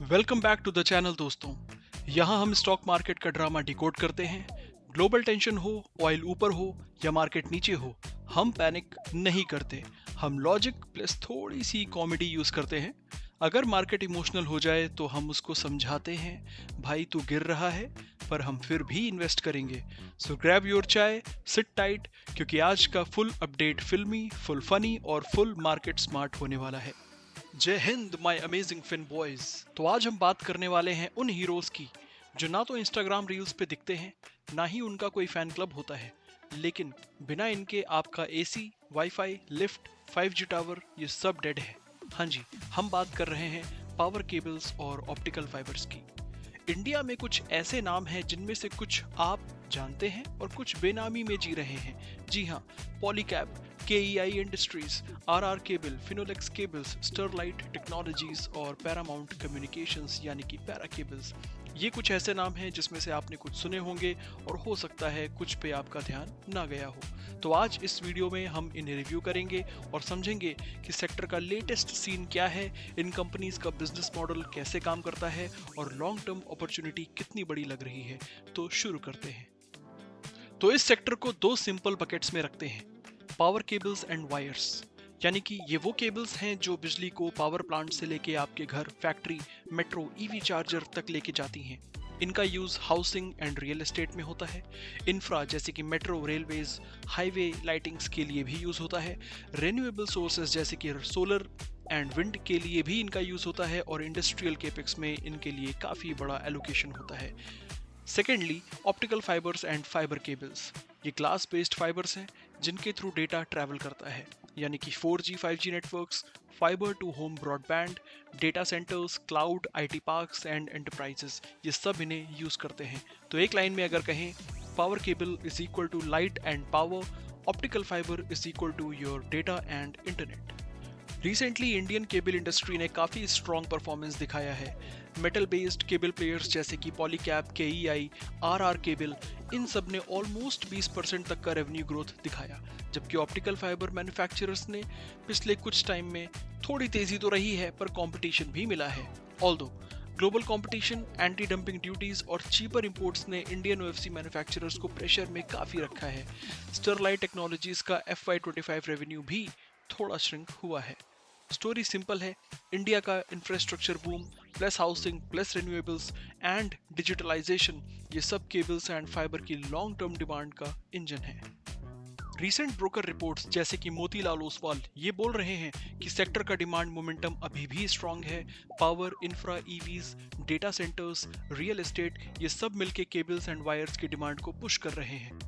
Welcome back to the channel दोस्तों। यहाँ हम स्टॉक मार्केट का ड्रामा डिकोड करते हैं। ग्लोबल टेंशन हो, ऑयल ऊपर हो या मार्केट नीचे हो, हम पैनिक नहीं करते। हम लॉजिक प्लस थोड़ी सी कॉमेडी यूज करते हैं। अगर मार्केट इमोशनल हो जाए तो हम उसको समझाते हैं, भाई तू गिर रहा है पर हम फिर भी इन्वेस्ट करेंगे। So grab your chai, sit tight, क्योंकि आज का full update filmy, full funny और फुल मार्केट स्मार्ट होने वाला है। Jai Hind my amazing fin boys. तो आज हम बात करने वाले हैं उन हीरोज की जो ना तो इंस्टाग्राम रील्स पे दिखते हैं, ना ही उनका कोई फैन क्लब होता है, लेकिन बिना इनके आपका AC, wifi, lift, 5G tower ये सब डेड है। हाँ जी, हम बात कर रहे हैं पावर केबल्स और ऑप्टिकल फाइबर्स की। इंडिया में कुछ ऐसे नाम हैं जिनमें से कुछ आप जानते हैं और कुछ बेनामी में जी रहे हैं। जी हाँ, Polycab, KEI industries, RR cable, Finolex cables, Sterlite technologies और पैरामाउंट कम्युनिकेशंस यानी कि पैरा केबल्स। ये कुछ ऐसे नाम हैं जिसमें से आपने कुछ सुने होंगे और हो सकता है कुछ पे आपका ध्यान ना गया हो। तो आज इस वीडियो में हम इन्हें रिव्यू करेंगे और समझेंगे कि सेक्टर का लेटेस्ट सीन क्या है, इन कंपनीज का बिजनेस मॉडल कैसे काम करता है और लॉन्ग टर्म अपॉर्चुनिटी कितनी बड़ी लग रही है। तो शुरू करते हैं। तो इस सेक्टर को दो सिंपल बकेट्स में रखते हैं, पावर केबल्स एंड वायर्स। यानी कि ये वो केबल्स हैं जो बिजली को पावर प्लांट से लेके आपके घर, फैक्ट्री, मेट्रो, EV चार्जर तक लेके जाती हैं। इनका use housing and real estate में होता है। इंफ्रा जैसे कि मेट्रो, रेलवेज, हाईवे लाइटिंग्स के लिए भी यूज होता है। रिन्यूएबल सोर्सेज जैसे कि सोलर एंड विंड के लिए भी इनका यूज होता है और इंडस्ट्रियल केपेक्स में इनके लिए काफी बड़ा एलोकेशन होता है। Secondly, optical fibres and fibre cables. ये ग्लास बेस्ड फाइबर्स हैं जिनके थ्रू डेटा ट्रैवल करता है, यानी कि 4G 5G networks, fibre to home broadband, data centres, cloud, IT parks and enterprises, ये सब इन्हें यूज करते हैं। तो एक लाइन में अगर कहें, power cable is equal to light and power, optical fibre is equal to your data and internet. Recently Indian cable industry ने काफ़ी स्ट्रॉन्ग परफॉर्मेंस दिखाया है। मेटल बेस्ड केबल प्लेयर्स जैसे कि पॉलीकैब, KEI, RR केबल, इन सब ने ऑलमोस्ट 20% तक का रेवेन्यू ग्रोथ दिखाया, जबकि ऑप्टिकल फाइबर मैन्युफैक्चरर्स ने पिछले कुछ टाइम में थोड़ी तेजी तो रही है पर कंपटीशन भी मिला है। Although global competition, anti dumping duties और चीपर इंपोर्ट्स ने इंडियन OFC मैन्युफैक्चरर्स को प्रेशर में काफ़ी रखा है। स्टरलाइट टेक्नोलॉजीज का FY25 रेवेन्यू भी थोड़ा श्रिंक हुआ है। स्टोरी सिंपल है, इंडिया का infrastructure boom plus housing plus renewables and digitalisation, ये सब केबल्स एंड फाइबर की लॉन्ग टर्म डिमांड का इंजन है। रीसेंट ब्रोकर रिपोर्ट्स जैसे कि मोतीलाल ओसवाल ये बोल रहे हैं कि सेक्टर का डिमांड मोमेंटम अभी भी स्ट्रांग है। Power, infra, EVs, data centres, real estate, ये सब मिलके केबल्स एंड वायर्स की डिमांड को पुश कर रहे हैं।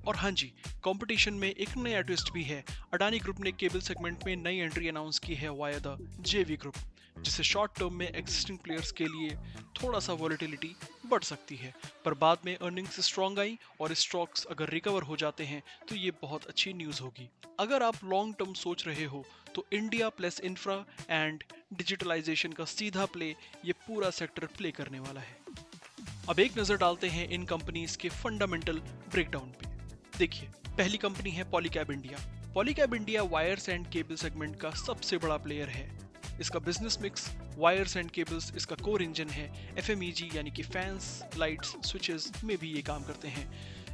और हाँ जी, कंपटीशन में एक नया ट्विस्ट भी है। अडानी ग्रुप ने केबल सेगमेंट में नई एंट्री अनाउंस की है वाया द JV ग्रुप, जिससे शॉर्ट टर्म में एग्जिस्टिंग प्लेयर्स के लिए थोड़ा सा वॉलेटिलिटी बढ़ सकती है, पर बाद में अर्निंग्स स्ट्रॉन्ग आई और स्टॉक्स अगर रिकवर हो जाते हैं तो ये बहुत अच्छी न्यूज़ होगी। अगर आप लॉन्ग टर्म सोच रहे हो तो India plus infra and digitalisation का सीधा प्ले ये पूरा सेक्टर प्ले करने वाला है। अब एक नज़र डालते हैं इन कंपनीज के फंडामेंटल ब्रेकडाउन पे। देखिए, पहली कंपनी है Polycab India. Polycab India wires and cable segment का सबसे बड़ा प्लेयर है। इसका business mix wires and cables इसका कोर इंजन है। FMEG यानी कि फैंस, लाइट्स, स्विचेस में भी ये काम करते हैं।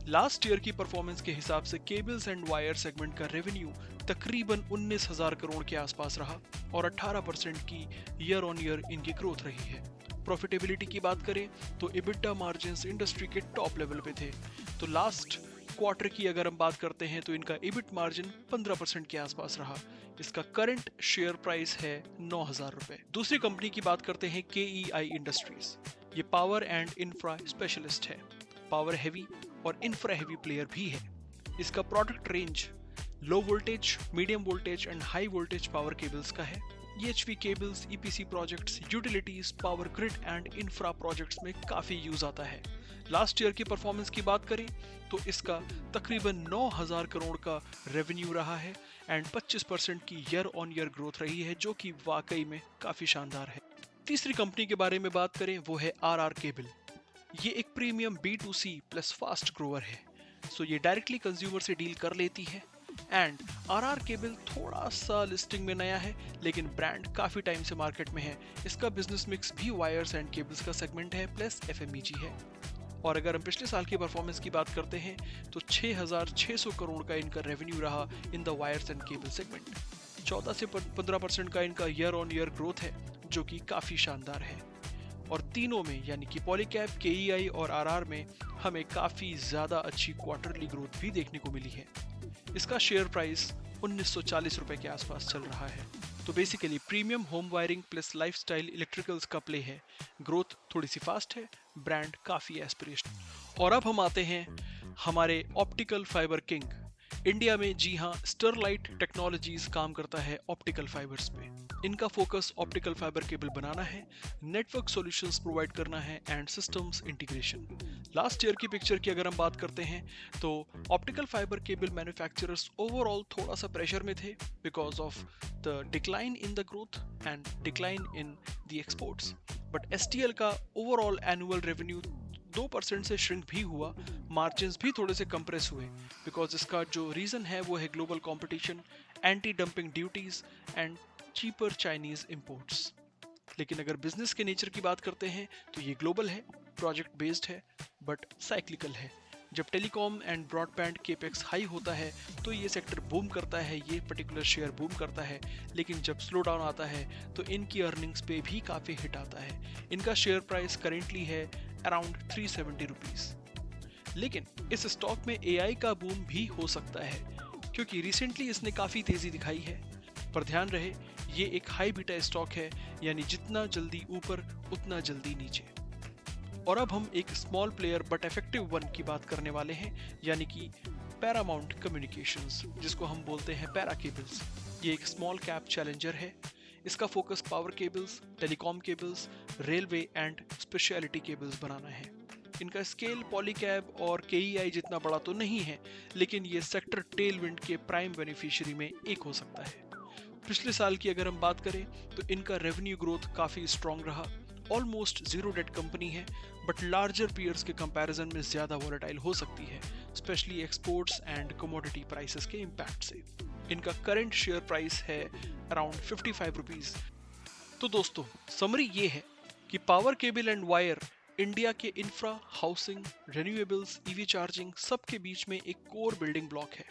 लास्ट ईयर की परफॉर्मेंस के हिसाब से केबल्स एंड वायर सेगमेंट का रेवेन्यू तकरीबन 19,000 करोड़ के आसपास रहा और 18% की ईयर ऑन ईयर इनकी ग्रोथ रही है। प्रॉफिटेबिलिटी की बात करें तो EBITDA मार्जिन्स इंडस्ट्री के टॉप लेवल पे थे। तो लास्ट क्वार्टर की अगर हम बात करते हैं तो इनका EBIT मार्जिन 15% के आसपास रहा। इसका करंट शेयर प्राइस है 9,000 रुपए। दूसरी कंपनी की बात करते हैं KEI इंडस्ट्रीज। ये पावर एंड इंफ्रा स्पेशलिस्ट है, पावर हैवी और इंफ्रा हैवी प्लेयर भी है। इसका product range low voltage, medium voltage and high voltage power cables का है। EHV cables, EPC projects, utilities, power grid and infra projects में काफी यूज आता है। लास्ट ईयर की परफॉर्मेंस की बात करें तो इसका तकरीबन 9,000 करोड़ का रेवेन्यू रहा है एंड 25% की ईयर ऑन ईयर ग्रोथ रही है, जो कि वाकई में काफी शानदार है। तीसरी कंपनी के बारे में बात करें वो है RR केबल। ये एक premium B2C plus fast grower है। सो ये डायरेक्टली कंज्यूमर से डील कर लेती है। एंड आरआर केबल थोड़ा सा लिस्टिंग में नया है, लेकिन ब्रांड काफी टाइम से मार्केट में है। इसका बिजनेस मिक्स भी वायर्स एंड केबल्स का सेगमेंट है प्लस एफएमईजी है। और अगर हम पिछले साल की परफॉर्मेंस की बात करते हैं तो 6,600 करोड़ का इनका रेवेन्यू रहा in the wires and cable segment. 14 से 15% का इनका ईयर ऑन ईयर ग्रोथ है, जो कि काफी शानदार है। और तीनों में यानी कि पॉलीकैब, केईआई और आरआर में हमें काफी ज्यादा अच्छी क्वार्टरली ग्रोथ भी देखने को मिली है। इसका शेयर प्राइस 1940 रुपए के आसपास चल रहा है। तो basically premium home wiring plus lifestyle electricals का प्ले है। ग्रोथ थोड़ी सी फास्ट है, ब्रांड काफी एस्पिरेशनल। और अब हम आते हैं हमारे ऑप्टिकल फाइबर किंग इंडिया में। जी हाँ, स्टरलाइट टेक्नोलॉजीज काम करता है ऑप्टिकल फाइबर्स पे। इनका फोकस ऑप्टिकल फाइबर केबल बनाना है, नेटवर्क सॉल्यूशंस प्रोवाइड करना है and systems integration. Last year की पिक्चर की अगर हम बात करते हैं तो optical fibre cable manufacturers overall थोड़ा सा प्रेशर में थे because of the decline in the growth and decline in the exports. But STL का ओवरऑल एनुअल रेवेन्यू 2% से श्रिंक भी हुआ, मार्जिन्स भी थोड़े से कंप्रेस हुए बिकॉज इसका जो रीजन है वो है global competition, anti dumping duties and cheaper Chinese imports. लेकिन अगर बिजनेस के नेचर की बात करते हैं तो ये ग्लोबल है, प्रोजेक्ट बेस्ड है, बट साइक्लिकल है। जब telecom and broadband capex high होता है तो ये सेक्टर बूम करता है, ये पर्टिकुलर शेयर बूम करता है। लेकिन जब स्लो डाउन आता है तो इनकी अर्निंग्स पे भी काफ़ी हिट आता है। इनका शेयर प्राइस करेंटली है अराउंड 370 रुपीज़। लेकिन इस स्टॉक में एआई का बूम भी हो सकता है क्योंकि रिसेंटली इसने काफ़ी तेज़ी दिखाई है। पर ध्यान रहे, ये एक हाई बीटा स्टॉक है, यानी जितना जल्दी ऊपर उतना जल्दी नीचे। और अब हम एक small player but effective one की बात करने वाले हैं, यानी कि पैरामाउंट कम्युनिकेशंस, जिसको हम बोलते हैं पैरा केबल्स। ये एक स्मॉल कैप चैलेंजर है। इसका focus power cables, telecom cables, railway and speciality cables बनाना है। इनका स्केल पॉलीकैब और केईआई जितना बड़ा तो नहीं है, लेकिन ये सेक्टर टेलविंड के प्राइम बेनिफिशियरी में एक हो सकता है। पिछले साल की अगर हम बात करें तो इनका रेवेन्यू ग्रोथ काफ़ी स्ट्रॉन्ग रहा। ऑलमोस्ट जीरो डेट कंपनी है, बट लार्जर पीयर्स के कंपैरिजन में ज़्यादा वॉलेटाइल हो सकती है, specially exports and commodity prices के इम्पैक्ट से। इनका करंट शेयर प्राइस है अराउंड 55 रुपीज़। तो दोस्तों, समरी ये है कि power cable and wire India के infra, housing, renewables, EV charging सब के बीच में एक कोर बिल्डिंग ब्लॉक है।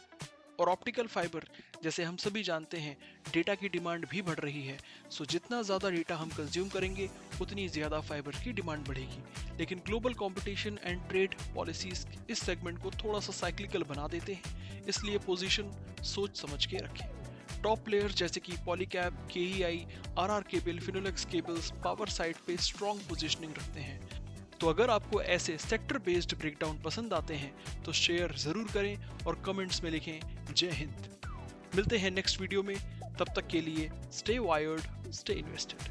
और ऑप्टिकल फाइबर, जैसे हम सभी जानते हैं, डेटा की डिमांड भी बढ़ रही है। सो जितना ज़्यादा डेटा हम कंज्यूम करेंगे उतनी ज़्यादा फाइबर की डिमांड बढ़ेगी। लेकिन global competition and trade policies इस सेगमेंट को थोड़ा सा साइक्लिकल बना देते हैं, इसलिए पोजीशन सोच समझ के रखें। टॉप प्लेयर्स जैसे कि Polycab, KEI, RR cable, Finolex cables power side पे स्ट्रॉन्ग पोजीशनिंग रखते हैं। तो अगर आपको ऐसे सेक्टर बेस्ड ब्रेकडाउन पसंद आते हैं तो शेयर ज़रूर करें और कमेंट्स में लिखें जय हिंद। मिलते हैं नेक्स्ट वीडियो में, तब तक के लिए स्टे वायर्ड, स्टे इन्वेस्टेड।